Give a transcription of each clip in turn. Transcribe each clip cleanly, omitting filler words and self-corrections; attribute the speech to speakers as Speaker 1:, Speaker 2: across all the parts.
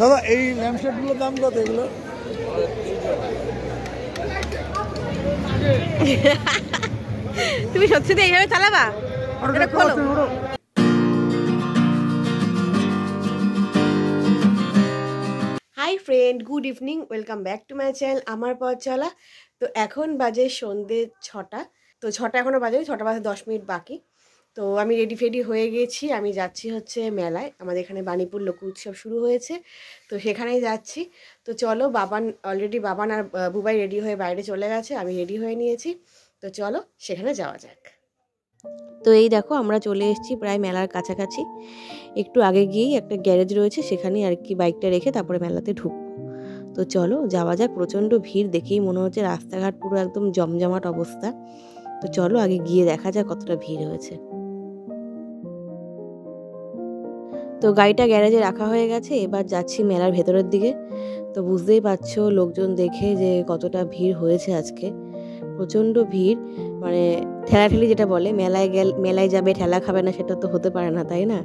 Speaker 1: দাদা এই ল্যাম্পশেডগুলোর দাম কত এগুলো?
Speaker 2: তুমি সত্যি এইভাবে চালাবা? Hi friend, good evening, welcome back to my channel আমার পথ চলা। তো এখন বাজে সন্ধ্যে 6টা। তো 6টা এখনও বাজে, 6টা বাজে 10 মিনিট বাকি। তো আমি রেডি ফেডি হয়ে গেছি। আমি যাচ্ছি হচ্ছে মেলায়। আমাদের এখানে বাণীপুর লোক উৎসব শুরু হয়েছে, তো সেখানেই যাচ্ছি। তো চলো, বাবান আর বুবাই রেডি হয়ে বাইরে চলে গেছে, আমি রেডি হয়ে নিয়েছি। তো চলো সেখানে যাওয়া যাক। তো এই দেখো, আমরা চলে এসেছি প্রায় মেলার কাছাকাছি। একটু আগে গিয়েই একটা গ্যারেজ রয়েছে, সেখানেই আর কি বাইকটা রেখে তারপরে মেলাতে ঢুকবো। তো চলো যাওয়া যাক। প্রচণ্ড ভিড়, দেখেই মনে হচ্ছে রাস্তাঘাট পুরো একদম জমজমাট অবস্থা। তো চলো আগে গিয়ে দেখা যাক কতটা ভিড় হয়েছে। তো গাড়িটা গ্যারেজে রাখা হয়ে গেছে, এবার যাচ্ছি মেলার ভেতরের দিকে। তো বুঝতেই পারছো লোকজন দেখে যে কতটা ভিড় হয়েছে আজকে। প্রচণ্ড ভিড়, মানে ঠেলাঠেলি যেটা বলে, মেলায় যাবে ঠেলা খাবে না, সেটা তো হতে পারে না, তাই না?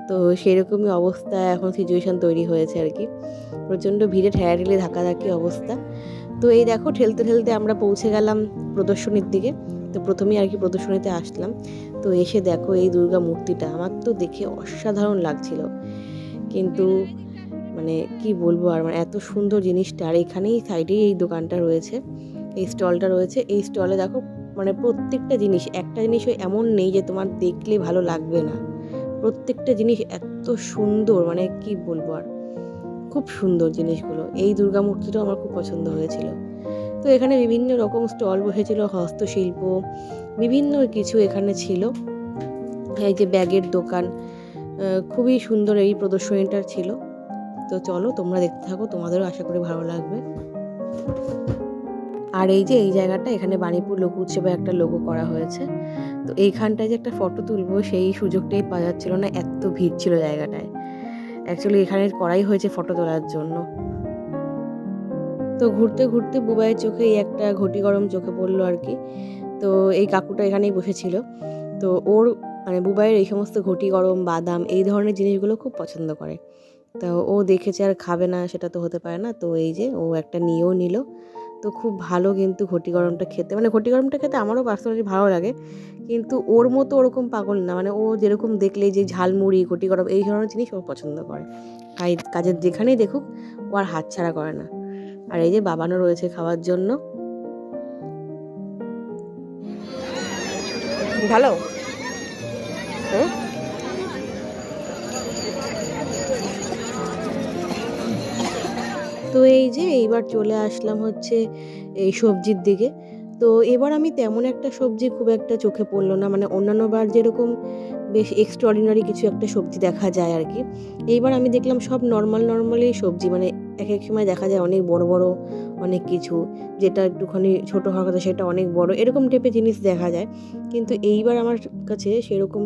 Speaker 2: তো সেরকমই অবস্থা এখন, সিচুয়েশান তৈরি হয়েছে আর কি। প্রচণ্ড ভিড়ে ঠেলাঠেলি ধাক্কাধাক্কি অবস্থা। তো এই দেখো, ঠেলতে ঠেলতে আমরা পৌঁছে গেলাম প্রদর্শনীর দিকে। তো প্রথমেই আর কি প্রদর্শনীতে আসলাম। তো এসে দেখো এই দুর্গা মূর্তিটা, আমার তো দেখে অসাধারণ লাগছিল। কিন্তু মানে কি বলবো আর, মানে এত সুন্দর জিনিসটা। আর এখানেই সাইডেই এই দোকানটা রয়েছে, এই স্টলটা রয়েছে। এই স্টলে দেখো মানে প্রত্যেকটা জিনিস, একটা জিনিসও এমন নেই যে তোমার দেখলে ভালো লাগবে না। প্রত্যেকটা জিনিস এত সুন্দর, মানে কি বলবো আর, খুব সুন্দর জিনিসগুলো। এই দুর্গা মূর্তিটাও আমার খুব পছন্দ হয়েছিল। তো এখানে বিভিন্ন রকম স্টল বসেছিল, হস্তশিল্প বিভিন্ন কিছু এখানে ছিল। এই যে ব্যাগের দোকান, খুবই সুন্দর এই প্রদর্শনীটা ছিল। তো চলো তোমরা দেখতে থাকো, তোমাদেরও আশা করি ভালো লাগবে। আর এই যে এই জায়গাটা, এখানে বাণীপুর লোক উৎসবে একটা লোগো করা হয়েছে। তো এইখানটায় যে একটা ফটো তুলবো সেই সুযোগটাই পাওয়া যাচ্ছিল না, এত ভিড় ছিল জায়গাটায়। অ্যাকচুয়ালি এখানে করাই হয়েছে ফটো তোলার জন্য। তো ঘুরতে ঘুরতে বুবাইয়ের চোখে এই একটা ঘটি গরম চোখে পড়লো আর কি। তো এই কাকুটা এখানেই বসেছিল। তো ওর মানে বুবাইয়ের এই সমস্ত ঘটি গরম, বাদাম, এই ধরনের জিনিসগুলো খুব পছন্দ করে। তো ও দেখেছে আর খাবে না, সেটা তো হতে পারে না। তো এই যে ও একটা নিয়েও নিল। তো খুব ভালো কিন্তু ঘটি গরমটা খেতে, মানে ঘটি গরমটা খেতে আমারও পার্সোনালি ভালো লাগে, কিন্তু ওর মতো ওরকম পাগল না। মানে ও যেরকম দেখলে যে ঝালমুড়ি, ঘটি গরম, এই ধরনের জিনিস ও পছন্দ করে। কাজের যেখানেই দেখুক ও আর হাতছাড়া করে না। আর এই যে বাবানও রয়েছে খাওয়ার জন্য। ভালো। তো এই যে এইবার চলে আসলাম হচ্ছে এই সবজির দিকে। তো এবার আমি তেমন একটা সবজি খুব একটা চোখে পড়লো না, মানে অন্যান্য বার যেরকম বেশ এক্সট্রাঅর্ডিনারি কিছু একটা সবজি দেখা যায় আর কি। এইবার আমি দেখলাম সব নর্মালি সবজি, মানে এক এক সময় দেখা যায় অনেক বড় বড় অনেক কিছু, যেটা একটুখানি ছোটো হওয়ার কথা সেটা অনেক বড়, এরকম টাইপের জিনিস দেখা যায়। কিন্তু এইবার আমার কাছে সেরকম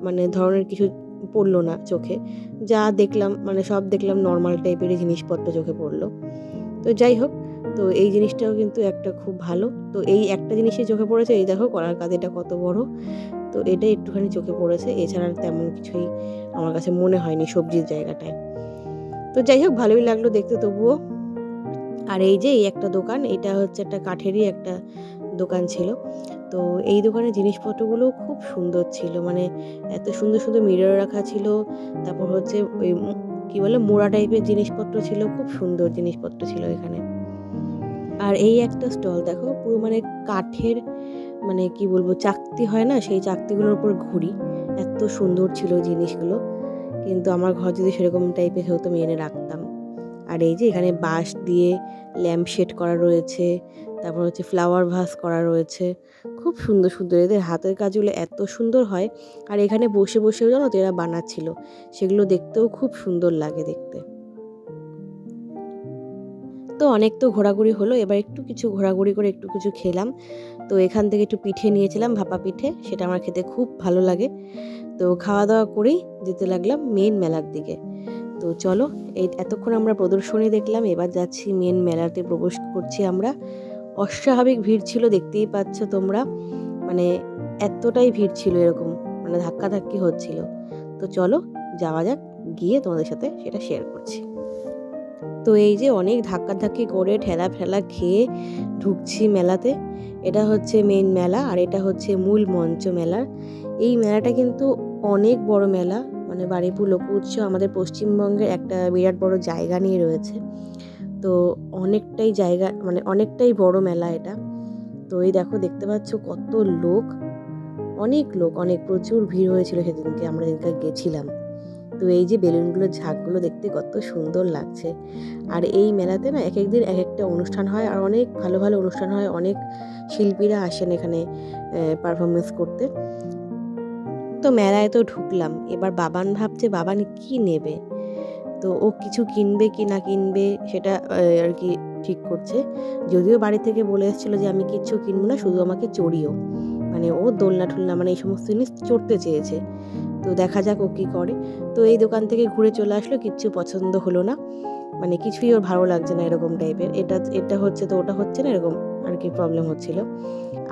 Speaker 2: মানে ধরনের কিছু পড়লো না চোখে। যা দেখলাম মানে সব দেখলাম নর্মাল টাইপেরই জিনিসপত্র চোখে পড়লো। তো যাই হোক, তো এই জিনিসটাও কিন্তু একটা খুব ভালো। তো এই একটা জিনিসই চোখে পড়েছে, এই দেখো কলার কাঁদিটা কত বড়। তো এটাই একটুখানি চোখে পড়েছে, এছাড়া তেমন কিছুই আমার কাছে মনে হয়নি সবজির জায়গাটায়। তো যাই হোক, ভালোই লাগলো দেখতে তবুও। আর এই যে এই একটা দোকান, এটা হচ্ছে একটা কাঠেরই একটা দোকান ছিল। তো এই দোকানের জিনিসপত্রগুলো খুব সুন্দর ছিল, মানে এত সুন্দর সুন্দর মিরর রাখা ছিল। তারপর হচ্ছে ওই কী বলে মোড়া টাইপের জিনিসপত্র ছিল, খুব সুন্দর জিনিসপত্র ছিল এখানে। আর এই একটা স্টল দেখো, পুরো মানে কাঠের, মানে কি বলবো, চাকতি হয় না, সেই চাকতিগুলোর উপর ঘুড়ি। এত সুন্দর ছিল জিনিসগুলো, কিন্তু আমার ঘর যদি সেরকম টাইপের হতো আমি এনে রাখতাম। আর এই যে এখানে বাঁশ দিয়ে ল্যাম্প শেড করা রয়েছে, তারপর হচ্ছে ফ্লাওয়ার ভাস করা রয়েছে, খুব সুন্দর সুন্দর। এদের হাতের কাজগুলো এত সুন্দর হয়। আর এখানে বসে বসেও জানো তো এরা বানাচ্ছিল, সেগুলো দেখতেও খুব সুন্দর লাগে দেখতে। তো অনেক তো ঘোরাঘুরি হলো, এবার একটু কিছু ঘোরাঘুরি করে একটু কিছু খেলাম। তো এখান থেকে একটু পিঠে নিয়েছিলাম, ভাপা পিঠে, সেটা আমার খেতে খুব ভালো লাগে। তো খাওয়া দাওয়া করেই যেতে লাগলাম মেন মেলার দিকে। তো চলো, এতক্ষণ আমরা প্রদর্শনী দেখলাম, এবার যাচ্ছি মেন মেলাতে প্রবেশ করছি আমরা। অস্বাভাবিক ভিড় ছিল, দেখতেই পাচ্ছ তোমরা, মানে এতটাই ভিড় ছিল এরকম, মানে ধাক্কাধাক্কি হচ্ছিল। তো চলো যাওয়া যাক, গিয়ে তোমাদের সাথে সেটা শেয়ার করছি। তো এই যে অনেক ধাক্কাধাক্কি করে ঠেলা ফেলা খেয়ে ঢুকছি মেলাতে। এটা হচ্ছে মেইন মেলা, আর এটা হচ্ছে মূল মঞ্চ মেলার। এই মেলাটা কিন্তু অনেক বড় মেলা, মানে বারুইপুর লোক উৎসব আমাদের পশ্চিমবঙ্গের একটা বিরাট বড় জায়গা নিয়ে রয়েছে। তো অনেকটাই জায়গা, মানে অনেকটাই বড় মেলা এটা। তো এই দেখো, দেখতে পাচ্ছ কত লোক, অনেক প্রচুর ভিড় হয়েছিল সেদিনকে, আমরা যেদিনকে গেছিলাম। তো এই যে বেলুনগুলোর ঝাঁকগুলো দেখতে কত সুন্দর লাগছে। আর এই মেলাতে না এক একদিন এক একটা অনুষ্ঠান হয়, আর অনেক ভালো ভালো অনুষ্ঠান হয়, অনেক শিল্পীরা আসেন এখানে পারফরমেন্স করতে। তো মেলায় তো ঢুকলাম, এবার বাবান ভাবছে বাবান কি নেবে। তো ও কিছু কিনবে কি না কিনবে সেটা আর কি ঠিক করছে। যদিও বাড়ি থেকে বলে এসেছিলো যে আমি কিচ্ছু কিনবো না, শুধু আমাকে চড়িও, মানে ও দোলনা ঠোলনা মানে এই সমস্ত জিনিস চড়তে চেয়েছে। তো দেখা যাক ও কী করে। তো এই দোকান থেকে ঘুরে চলে আসলো, কিচ্ছু পছন্দ হলো না, মানে কিছুই ওর ভালো লাগছে না এরকম টাইপের, এটা হচ্ছে তো ওটা হচ্ছে না, এরকম আর কি প্রবলেম হচ্ছিল।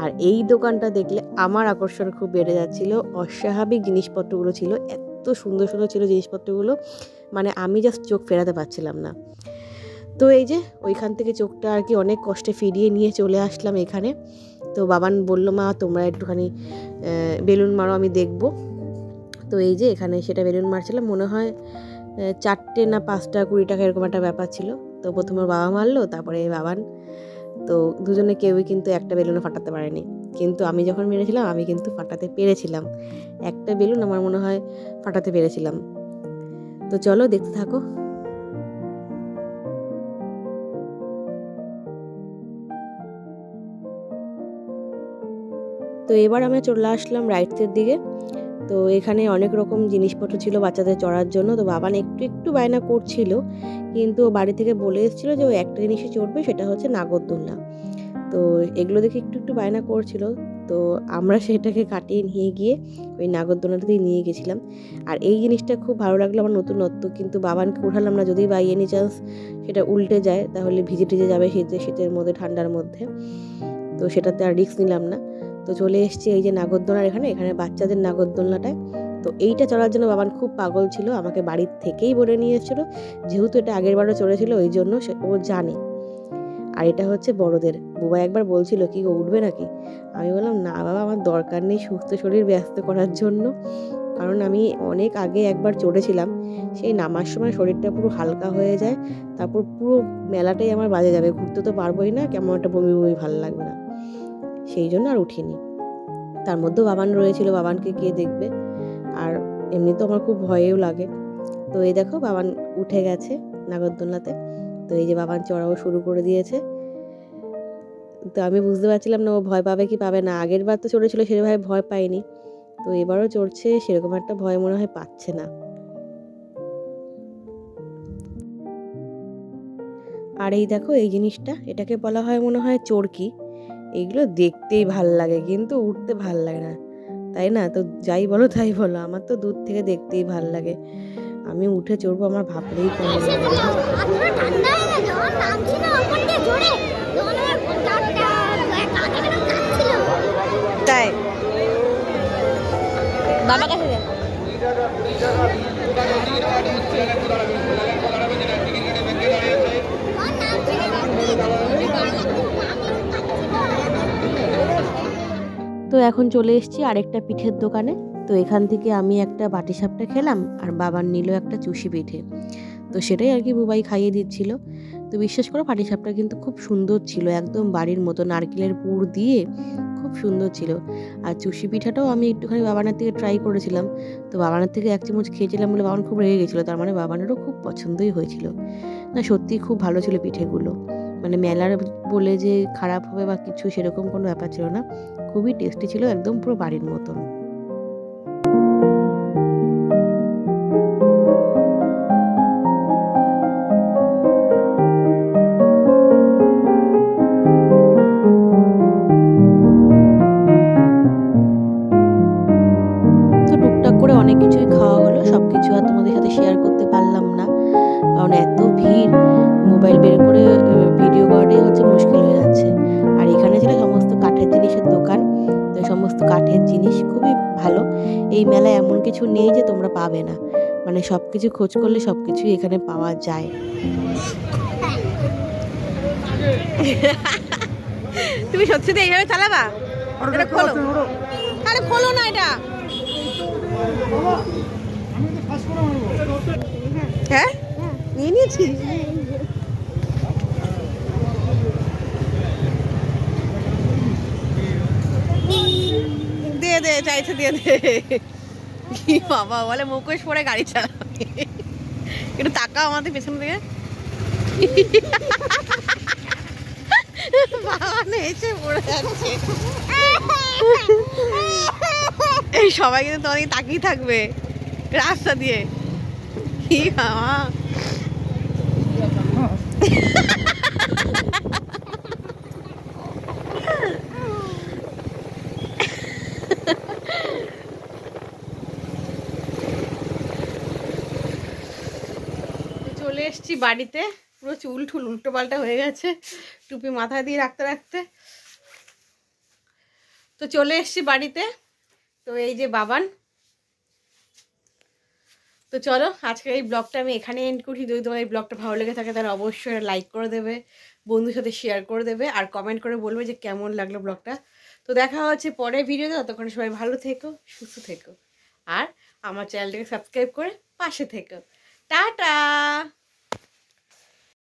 Speaker 2: আর এই দোকানটা দেখলে আমার আকর্ষণ খুব বেড়ে যাচ্ছিল, অস্বাভাবিক জিনিসপত্রগুলো ছিল, এত সুন্দর সুন্দর ছিল জিনিসপত্রগুলো, মানে আমি জাস্ট চোখ ফেরাতে পারছিলাম না। তো এই যে ওইখান থেকে চোখটা আর কি অনেক কষ্টে ফিরিয়ে নিয়ে চলে আসলাম এখানে। তো বাবান বললো মা তোমরা একটুখানি বেলুন মারো, আমি দেখবো। তো এই যে এখানে সেটা বেলুন মারছিলাম, মনে হয় 4টে না 5টা 20 টাকা এরকম একটা ব্যাপার ছিল। তো প্রথমে বাবা মারলো, তারপরে বাবান। তো দুজনে কেউই কিন্তু একটা বেলুনও ফাটাতে পারেনি, কিন্তু আমি যখন মেরেছিলাম আমি কিন্তু ফাটাতে পেরেছিলাম, একটা বেলুন আমার মনে হয় ফাটাতে পেরেছিলাম। তো চলো দেখতে থাকো। তো এবার আমরা চলে আসলাম রাইডসের দিকে। তো এখানে অনেক রকম জিনিসপত্র ছিল বাচ্চাদের চড়ার জন্য। তো বাবান একটু বায়না করছিল, কিন্তু বাড়ি থেকে বলে এসেছিলো যে ও একটা জিনিসে চড়বে, সেটা হচ্ছে নাগরদোলনা। তো এগুলো দেখে একটু বায়না করছিল, তো আমরা সেটাকে কাটিয়ে নিয়ে গিয়ে ওই নাগরদোলনাতেই নিয়ে গেছিলাম। আর এই জিনিসটা খুব ভালো লাগলো আমার, নতুনত্ব। কিন্তু বাবানকে উঠালাম না, যদি বাই এনি চান্স সেটা উল্টে যায় তাহলে ভিজে টিজে যাবে শীতের মধ্যে, ঠান্ডার মধ্যে। তো সেটাতে আর রিস্ক নিলাম না। তো চলে এসেছি এই যে নাগরদোলনার এখানে বাচ্চাদের নাগরদোলনাটায়। তো এইটা চড়ার জন্য বাবান খুব পাগল ছিল, আমাকে বাড়ির থেকেই বলে নিয়ে এসেছিলো, যেহেতু এটা আগের বারও চড়েছিল ওই জন্য ও জানে। আর এটা হচ্ছে বড়দের। বুবা একবার বলছিল কি ও উঠবে নাকি, আমি বললাম না বাবা, আমার দরকার নেই সুস্থ শরীর ব্যস্ত করার জন্য, কারণ আমি অনেক আগে একবার চড়েছিলাম, সেই নামার সময় শরীরটা পুরো হালকা হয়ে যায়, তারপর পুরো মেলাটাই আমার বাজে যাবে, ঘুরতে তো পারবোই না, কেমন একটা বমি বমি ভালো লাগবে না, সেই জন্য আর উঠিনি। তার মধ্যেও বাবান রয়েছিল, বাবানকে কে দেখবে, আর এমনি তো আমার খুব ভয়েও লাগে। তো এই দেখো বাবান উঠে গেছে নাগরদোলনাতে। তো এই যে বাবান চড়াও শুরু করে দিয়েছে। তো আমি বুঝতে পারছিলাম না ও ভয় পাবে কি পাবে না, আগের বার তো চড়েছিল সেভাবে ভয় পাইনি, তো এবারও চড়ছে, সেরকম একটা ভয় মনে হয় পাচ্ছে না। আর এই দেখো এই জিনিসটা, এটাকে বলা হয় মনে হয় চরকি। এইগুলো দেখতেই ভাল লাগে কিন্তু উঠতে ভাল লাগে না, তাই না? তো যাই বলো তাই বলো, আমার তো দূর থেকে দেখতেই ভাল লাগে, আমি উঠে চড়বো আমার ভাবলেই কেমন লাগে। তাই বাবা কাছে যান। তো এখন চলে এসেছি আরেকটা পিঠের দোকানে। তো এখান থেকে আমি একটা বাটিসাপটা খেলাম, আর বাবার নিল একটা চুষি পিঠে। তো সেটাই আর কি বুবাই খাইয়ে দিচ্ছিল। তো বিশ্বাস করো পাটিসাপটা কিন্তু খুব সুন্দর ছিল, একদম বাড়ির মতো নারকেলের পুর দিয়ে খুব সুন্দর ছিল। আর চুষি পিঠাটাও আমি একটুখানি বাবানের থেকে ট্রাই করেছিলাম। তো বাবানের থেকে 1 চামচ খেয়েছিলাম বলে বাবান খুব রেগে গেছিলো, তার মানে বাবানেরও খুব পছন্দই হয়েছিল। না সত্যিই খুব ভালো ছিল পিঠেগুলো, মানে মেলার বলে যে খারাপ হবে বা কিছু সেরকম কোনো ব্যাপার ছিল না, খুবই টেস্টি ছিল, একদম পুরো বাড়ির মতন। অনেক কিছুই খাওয়া হলো, সবকিছু আর তোমাদের সাথে শেয়ার করতে পারলাম না, কারণ এত ভিড়, মোবাইল বের করে ভিডিও করাটাই হচ্ছে মুশকিল হয়ে যাচ্ছে। আর এখানে ছিল সমস্ত কাঠের জিনিসের দোকান, তো সমস্ত কাঠের জিনিস খুব খুবই ভালো। এই মেলায় এমন কিছু নেই যে তোমরা পাবে না, মানে সব কিছু খোঁজ করলে সব কিছুই এখানে পাওয়া যায়। তুমি সত্যি এইভাবে চালাবা? এটা খোলো, আরে খোলো না এটা। হ্যাঁ নিয়ে নিয়েছি। দিয়ে দে, চাইছে দিয়ে দে। কি বাবা বলে মুখোশ পরে গাড়ি চালাবে। একটু তাকাও আমাদের পেছন থেকে। বাবা এসে পড়ে যাচ্ছে। এই সবাই কিন্তু তোমাকে তাকিয়ে থাকবে রাস্তা দিয়ে। কি বাবা চলে এসছি বাড়িতে, পুরো চুল ঠুল উল্টো পাল্টা হয়ে গেছে টুপি মাথায় দিয়ে রাখতে রাখতে। তো চলে এসছি বাড়িতে। তো এই যে বাবান। তো চলো আজকের এই ব্লগটা আমি এখানে এন্ড করি। যদি তোমার এই ব্লগটা ভালো লেগে থাকে তাহলে অবশ্যই লাইক করে দেবে, বন্ধুর সাথে শেয়ার করে দেবে, আর কমেন্ট করে বলবে যে কেমন লাগলো ব্লগটা। তো দেখা হচ্ছে পরের ভিডিওতে। ততক্ষণ সবাই ভালো থেকো, সুস্থ থেকো, আর আমার চ্যানেলটাকে সাবস্ক্রাইব করে পাশে থেকো। টাটা।